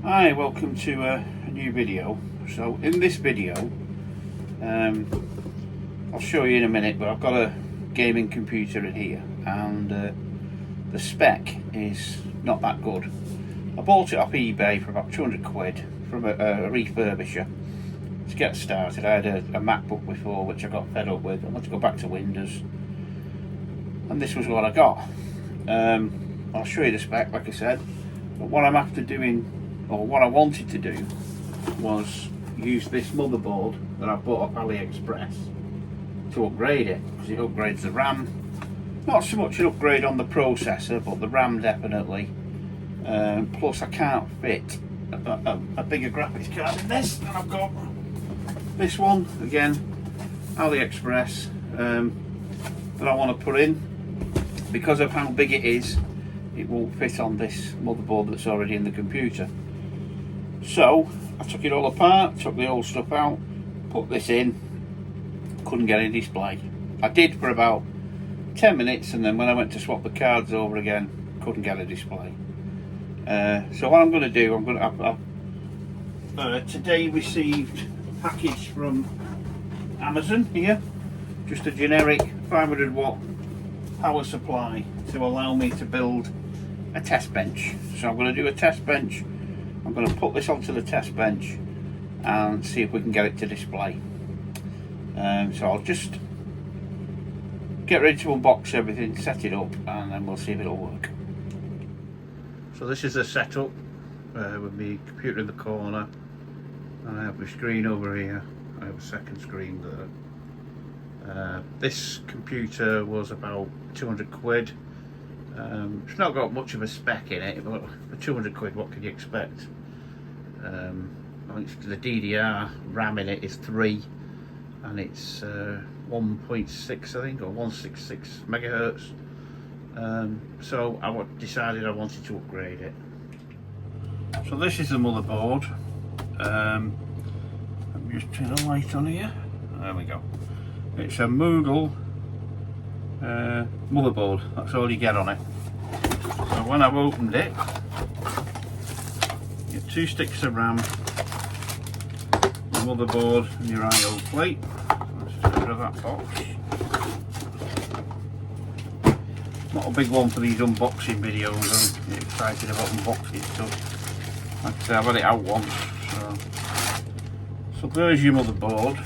Hi, welcome to a new video. So in this video, I'll show you in a minute, but I've got a gaming computer in here, and the spec is not that good. I bought it off eBay for about 200 quid from a refurbisher to get started. I had a MacBook before which I got fed up with. I wanted to go back to Windows, and this was what I got. I'll show you the spec, like I said, but what I'm after doing, or what I wanted to do, was use this motherboard that I bought off AliExpress to upgrade it, because it upgrades the RAM. Not so much an upgrade on the processor, but the RAM definitely. Plus I can't fit a bigger graphics card in this, and I've got this one, again, AliExpress, that I want to put in. Because of how big it is, it won't fit on this motherboard that's already in the computer. So I took it all apart, took the old stuff out, put this in, couldn't get a display. I did for about 10 minutes, and then when I went to swap the cards over again, couldn't get a display. So what I'm going to do, I've today received a package from Amazon here, just a generic 500 watt power supply to allow me to build a test bench. So I'm going to do a test bench. I'm going to put this onto the test bench and see if we can get it to display. So I'll just get ready to unbox everything, set it up, and then we'll see if it'll work. So this is the setup with my computer in the corner, and I have my screen over here. I have a second screen there. This computer was about 200 quid. It's not got much of a spec in it, but for 200 quid, what can you expect? I think the DDR RAM in it is 3, and it's 1.6, I think, or 166 megahertz. So I decided I wanted to upgrade it. So this is the motherboard. Let me just turn the light on here. There we go. It's a Moogle motherboard, that's all you get on it. So when I've opened it, you get 2 sticks of RAM, the motherboard and your I/O plate. Let's just get rid of that box. Not a big one for these unboxing videos. I'm excited about unboxing stuff. Like I say, I've had it out once. So there's your motherboard.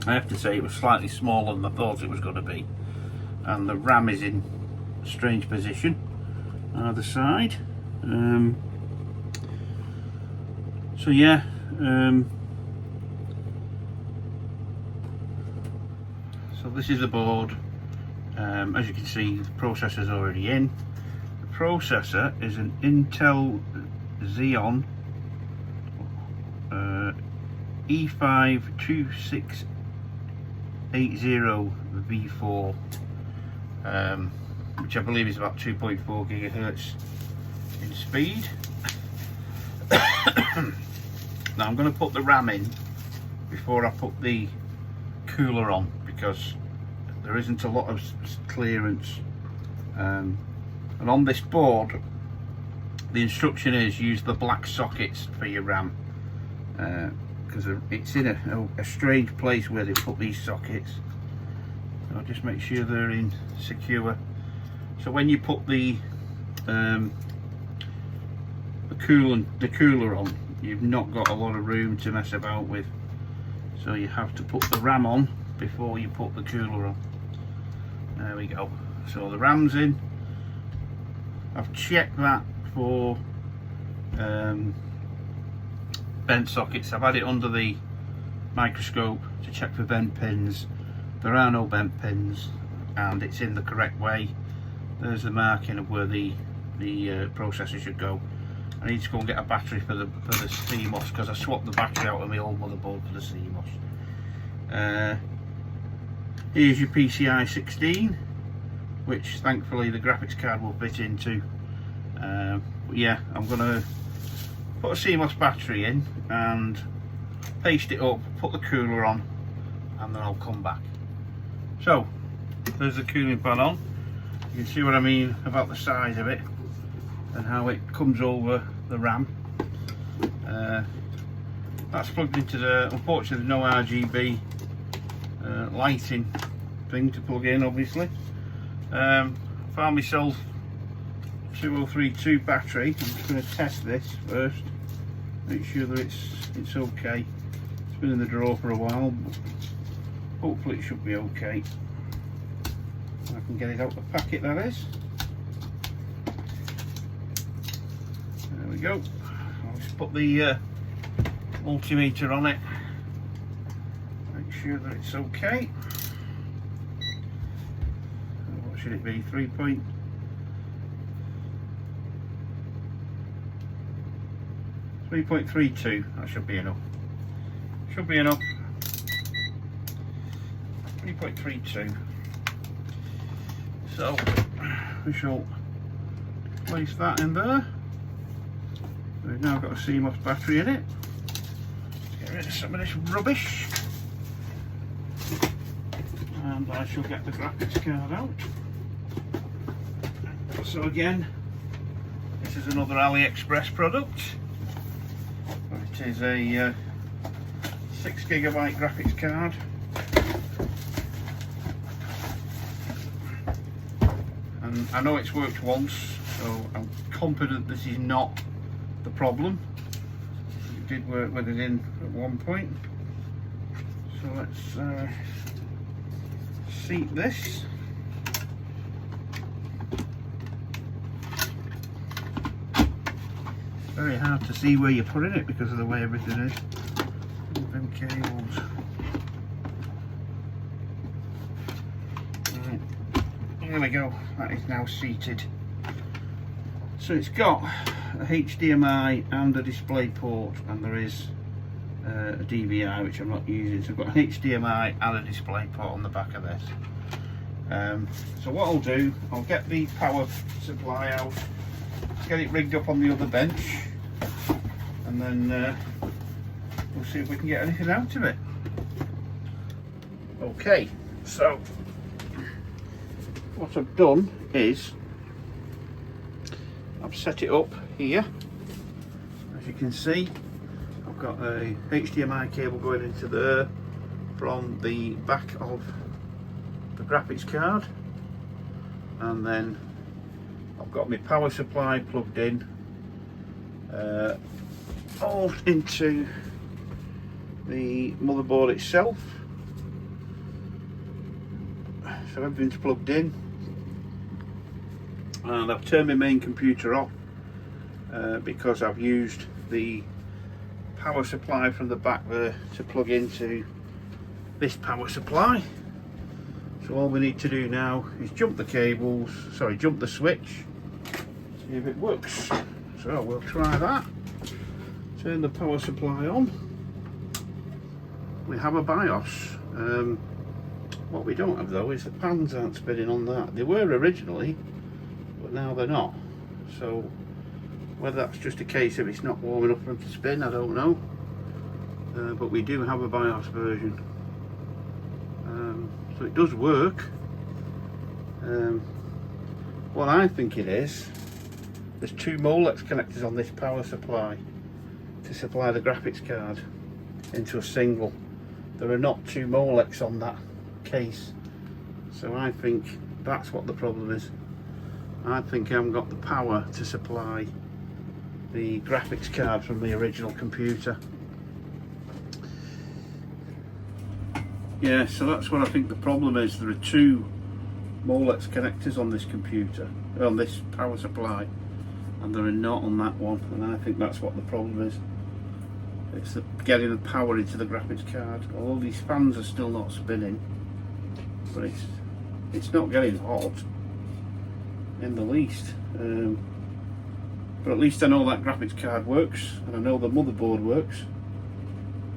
I have to say it was slightly smaller than I thought it was going to be, and the RAM is in a strange position either side. So yeah, so this is the board. As you can see, the processor's already in. The processor is an Intel Xeon E5-2680V4, which I believe is about 2.4 gigahertz in speed. Now I'm going to put the RAM in before I put the cooler on, because there isn't a lot of clearance, and on this board the instruction is use the black sockets for your RAM, because it's in a strange place where they put these sockets. So just make sure they're in secure. So when you put the cooler on, you've not got a lot of room to mess about with. So you have to put the RAM on before you put the cooler on. There we go. So the RAM's in. I've checked that for bent sockets. I've had it under the microscope to check for bent pins. There are no bent pins, and it's in the correct way. There's the marking of where the processor should go. I need to go and get a battery for the CMOS, because I swapped the battery out of my old motherboard for the CMOS. Here's your PCI 16, which thankfully the graphics card will fit into. But yeah, I'm going to put a CMOS battery in and paste it up, put the cooler on, and then I'll come back. So there's the cooling fan on. You can see what I mean about the size of it and how it comes over the RAM. That's plugged into the, unfortunately there's no RGB lighting thing to plug in, obviously. Found myself 2032 battery. I'm just going to test this first, make sure that it's okay. It's been in the drawer for a while, but hopefully it should be okay. I can get it out the packet, that is. There we go. I'll just put the multimeter on it, make sure that it's okay. What should it be? 3.32. That should be enough. Should be enough. 3.32. So we shall place that in there. We've now got a CMOS battery in it. Let's get rid of some of this rubbish. And I shall get the graphics card out. So again, this is another AliExpress product. It is a 6GB graphics card. And I know it's worked once, so I'm confident this is not the problem. It did work with it in at one point. So let's seat this. It's very hard to see where you're putting it because of the way everything is. Them cables. Right. There we go. That is now seated. So it's got a HDMI and a display port, and there is a DVI which I'm not using. So I've got an HDMI and a display port on the back of this. So what I'll do, I'll get the power supply out, get it rigged up on the other bench, and then we'll see if we can get anything out of it. Okay, so what I've done is I've set it up here. As you can see, I've got a HDMI cable going into there from the back of the graphics card, and then I've got my power supply plugged in all into the motherboard itself. So everything's plugged in, and I've turned my main computer off because I've used the power supply from the back there to plug into this power supply. So all we need to do now is jump the switch, see if it works. So we'll try that. Turn the power supply on. We have a BIOS. What we don't have though is the pans aren't spinning on that. They were originally, but now they're not. So whether that's just a case of it's not warm enough for them to spin, I don't know. But we do have a BIOS version. So it does work. What I think it is, there's two Molex connectors on this power supply to supply the graphics card into a single. There are not two Molex on that case, so I think that's what the problem is. I think I haven't got the power to supply the graphics card from the original computer. Yeah, so that's what I think the problem is. There are two Molex connectors on this computer, on this power supply, and there are not on that one, and I think that's what the problem is. It's getting the power into the graphics card. Although these fans are still not spinning, but it's not getting hot in the least. But at least I know that graphics card works, and I know the motherboard works,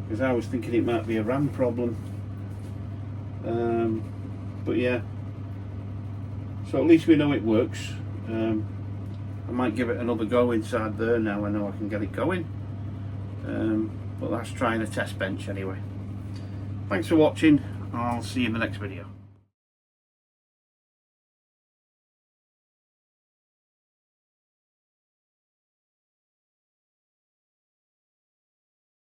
because I was thinking it might be a RAM problem. But yeah, so at least we know it works. I might give it another go inside there now I know I can get it going. But that's trying a test bench anyway. Thanks for watching. I'll see you in the next video.